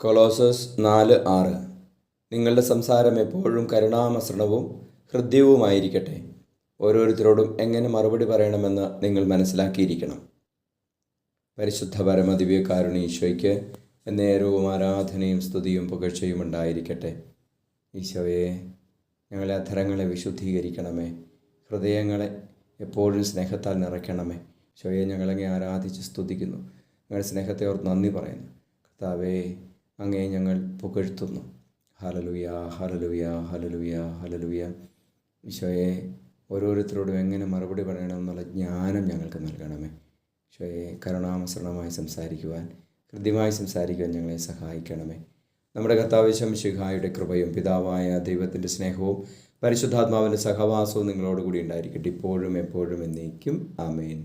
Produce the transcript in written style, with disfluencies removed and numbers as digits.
Colossus 4:6 നിങ്ങളുടെ സംസാരം എപ്പോഴും കരുണാമസൃണവും ഹൃദ്യവുമായിരിക്കട്ടെ. ഓരോരുത്തരോടും എങ്ങനെ മറുപടി പറയണമെന്ന് നിങ്ങൾ മനസ്സിലാക്കിയിരിക്കണം. പരിശുദ്ധ പരമദിവ്യകാരുണ്യ ഈശോയ്ക്ക് എന്നേരവും ആരാധനയും സ്തുതിയും പുകഴ്ചയും ഉണ്ടായിരിക്കട്ടെ. ഈശോയെ, ഞങ്ങളെ അധരങ്ങളെ വിശുദ്ധീകരിക്കണമേ. ഹൃദയങ്ങളെ എപ്പോഴും സ്നേഹത്താൽ നിറയ്ക്കണമേ. ഈശോയെ, ഞങ്ങളങ്ങേ ആരാധിച്ച് സ്തുതിക്കുന്നു. ഞങ്ങളുടെ സ്നേഹത്തെ ഓർത്ത് നന്ദി പറയുന്നു. കർത്താവേ, അങ്ങേ ഞങ്ങൾ പുകഴ്ത്തുന്നു. Hallelujah, hallelujah, hallelujah, hallelujah. ഈശോയെ, ഓരോരുത്തരോടും എങ്ങനെ മറുപടി പറയണമെന്നുള്ള ജ്ഞാനം ഞങ്ങൾക്ക് നൽകണമേ. ഈശോയെ, കരുണാമസൃണമായി സംസാരിക്കുവാൻ, ഹൃദ്യമായി സംസാരിക്കുവാൻ ഞങ്ങളെ സഹായിക്കണമേ. നമ്മുടെ കർത്താവ് ശംശിഹായുടെ കൃപയും പിതാവായ ദൈവത്തിൻ്റെ സ്നേഹവും പരിശുദ്ധാത്മാവിൻ്റെ സഹവാസവും നിങ്ങളോടുകൂടി ഉണ്ടായിരിക്കട്ടെ, ഇപ്പോഴും എപ്പോഴും എന്നേക്കും. ആമേൻ.